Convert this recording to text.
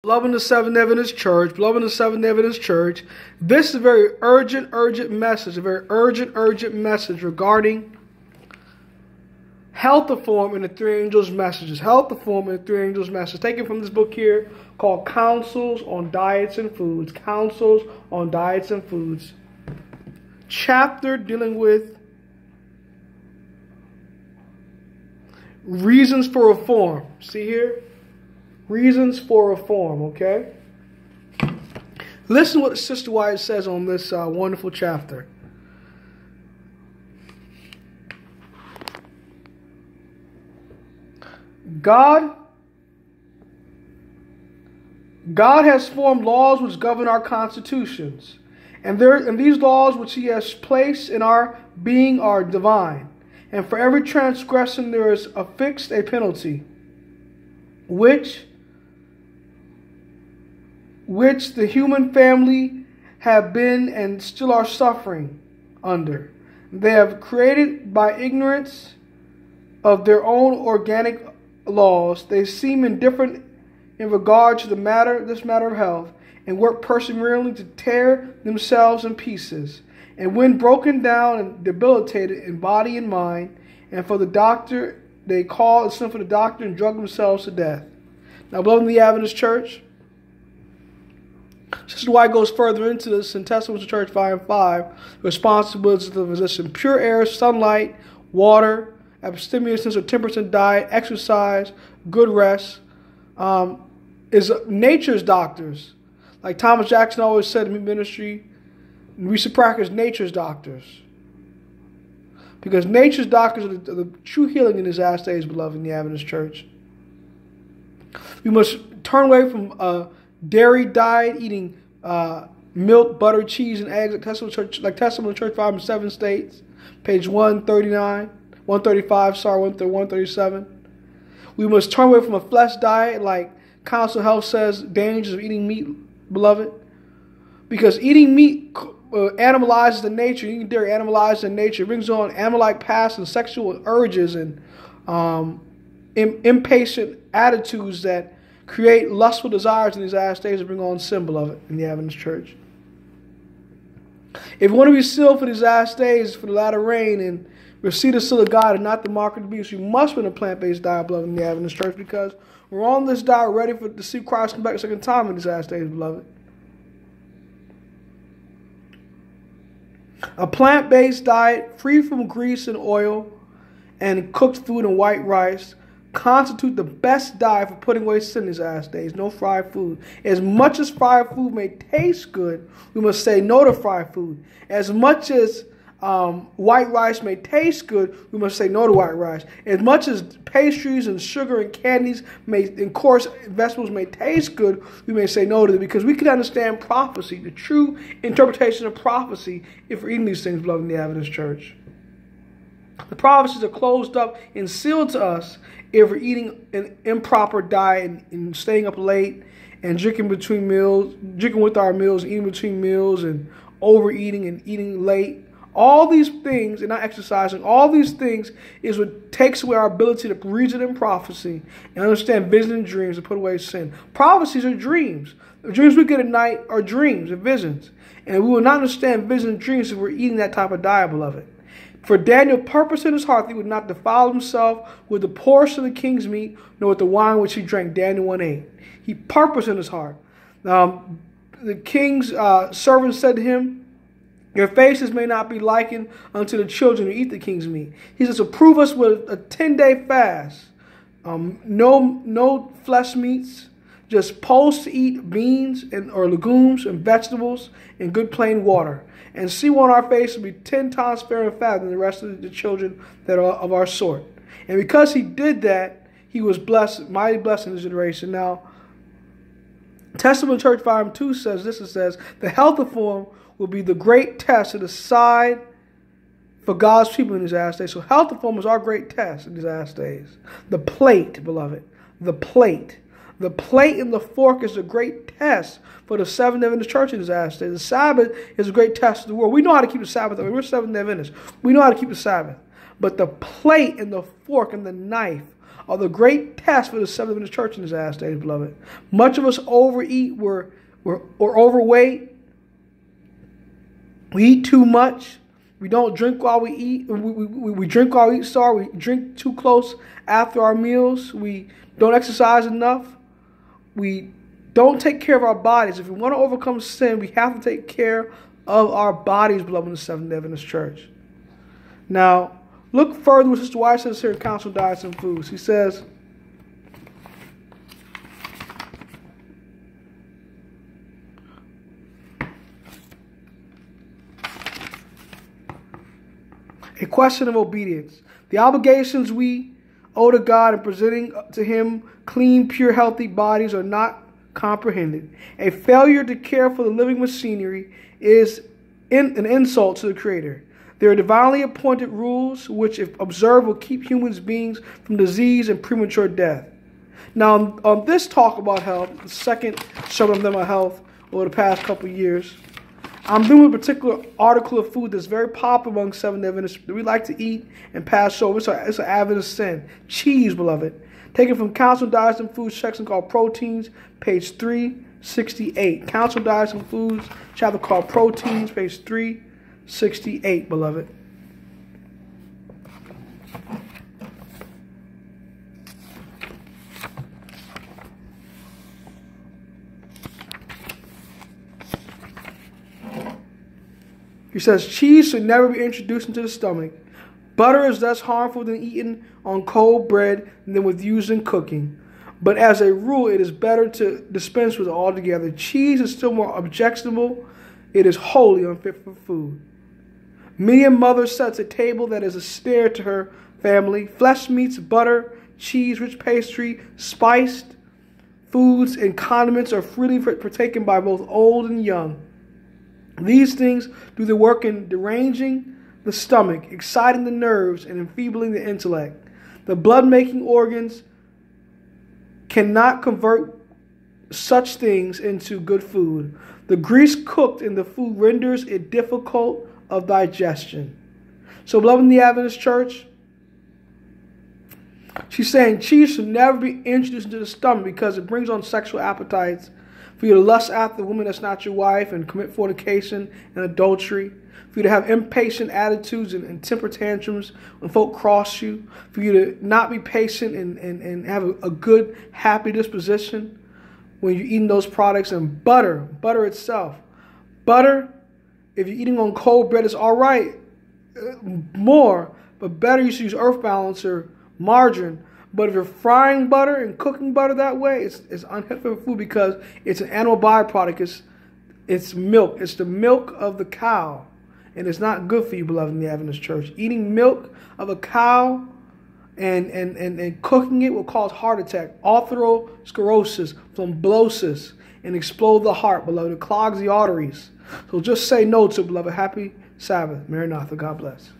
Beloved the Seventh-day Adventist Church, beloved the Seventh-day Adventist Church, this is a very urgent message, regarding health reform in the Three Angels' Messages. Health reform in the Three Angels' Messages, taken from this book here called Counsels on Diets and Foods. Counsels on Diets and Foods. Chapter dealing with reasons for reform. See here? Reasons for reform, okay? Listen to what Sister White says on this wonderful chapter. God has formed laws which govern our constitutions, and these laws which He has placed in our being are divine. And for every transgression there is affixed a penalty, which the human family have been and still are suffering under. They have created by ignorance of their own organic laws. They seem indifferent in regard to this matter of health, and work perseveringly to tear themselves in pieces. And when broken down and debilitated in body and mind, and for the doctor, they send for the doctor and drug themselves to death. Now, beloved in the Adventist Church, Sister White goes further into this in Testimonies of the Church 5 and 5. Responsibilities of the physician: pure air, sunlight, water, abstemiousness or 10% diet, exercise, good rest. Is nature's doctors. Like Thomas Jackson always said in ministry, we should practice nature's doctors. Because nature's doctors are the true healing in these last days, beloved in the Adventist Church. We must turn away from a dairy diet, eating milk, butter, cheese, and eggs, like Testimony of the Church 5 and 7 states, page 137. We must turn away from a flesh diet, like Council Health says, dangers of eating meat, beloved. Because eating meat animalizes the nature, eating dairy animalizes the nature. It brings on animal-like passions and sexual urges and impatient attitudes that create lustful desires in these last days to bring on sin, beloved, in the Adventist Church. If you want to be sealed for these last days, for the latter rain, and receive the seal of God and not the mark of the beast, you must be in a plant-based diet, beloved, in the Adventist Church, because we're on this diet ready to see Christ come back a second time in these last days, beloved. A plant-based diet free from grease and oil and cooked food and white rice constitute the best diet for putting away sin these last days. No fried food. As much as fried food may taste good, we must say no to fried food. As much as white rice may taste good, we must say no to white rice. As much as pastries and sugar and candies and coarse vegetables may taste good, we may say no to them, because we can understand prophecy, the true interpretation of prophecy, if we're eating these things, beloved in the Adventist Church. The prophecies are closed up and sealed to us if we're eating an improper diet and staying up late and drinking with our meals, eating between meals, and overeating and eating late. All these things, and not exercising, all these things is what takes away our ability to reason in prophecy and understand vision and dreams and put away sin. Prophecies are dreams. The dreams we get at night are dreams and visions. And we will not understand vision and dreams if we're eating that type of diet, beloved. For Daniel purposed in his heart that he would not defile himself with the portion of the king's meat, nor with the wine which he drank. Daniel 1:8. He purposed in his heart. The king's servant said to him, "Your faces may not be likened unto the children who eat the king's meat." He says, "Approve us with a 10-day fast. No flesh meats. Just post to eat beans or legumes and vegetables and good plain water. And see one our face will be 10 times fairer and fatter than the rest of the children that are of our sort." And because he did that, he was blessed, mighty blessed in his generation. Now, Testimony of the Church 5 and 2 says this. It says, the health reform will be the great test to decide for God's people in these last days. So health reform is our great test in these last days. The plate, beloved, the plate. The plate and the fork is a great test for the Seventh-day Adventist Church in these last days. The Sabbath is a great test of the world. We know how to keep the Sabbath. I mean, we're Seventh-day Adventists. We know how to keep the Sabbath. But the plate and the fork and the knife are the great test for the Seventh Adventist Church in this last days, beloved. Much of us overeat, we're overweight. We eat too much. We don't drink while we eat. We drink while we eat, sorry. We drink too close after our meals. We don't exercise enough. We don't take care of our bodies. If we want to overcome sin, we have to take care of our bodies, beloved, in the Seventh-day Adventist Church. Now, look further what Sister White says here in Council Diets and Foods. He says, a question of obedience. The obligations we owe to God in presenting to Him clean, pure, healthy bodies are not comprehended. A failure to care for the living machinery is an insult to the Creator. There are divinely appointed rules which, if observed, will keep human beings from disease and premature death. Now, on this talk about health, the second show of them about health over the past couple of years, I'm doing a particular article of food that's very popular among Seventh-day Adventists that we like to eat and pass over. It's an Adventist sin. Cheese, beloved. Taken from Council Diets and Foods section called Proteins, page 368. Council Diets and Foods, chapter called Proteins, page 368, beloved. He says, cheese should never be introduced into the stomach. Butter is less harmful than eaten on cold bread than with used in cooking. But as a rule, it is better to dispense with it altogether. Cheese is still more objectionable. It is wholly unfit for food. Many a mother sets a table that is a snare to her family. Flesh meats, butter, cheese, rich pastry, spiced foods, and condiments are freely partaken by both old and young. These things do the work in deranging the stomach, exciting the nerves, and enfeebling the intellect. The blood-making organs cannot convert such things into good food. The grease cooked in the food renders it difficult of digestion. So, beloved in the Adventist Church, she's saying cheese should never be introduced into the stomach because it brings on sexual appetites. For you to lust after a woman that's not your wife and commit fornication and adultery. For you to have impatient attitudes and temper tantrums when folk cross you. For you to not be patient and have a good, happy disposition when you're eating those products. And butter itself. Butter, if you're eating on cold bread, is all right. More, but better you should use earth balancer, margarine. But if you're frying butter and cooking butter that way, it's unhealthy for food because it's an animal byproduct. It's milk. It's the milk of the cow. And it's not good for you, beloved in the Adventist Church. Eating milk of a cow and cooking it will cause heart attack, atherosclerosis, thrombosis, and explode the heart, beloved. It clogs the arteries. So just say no to it, beloved. Happy Sabbath. Maranatha. God bless.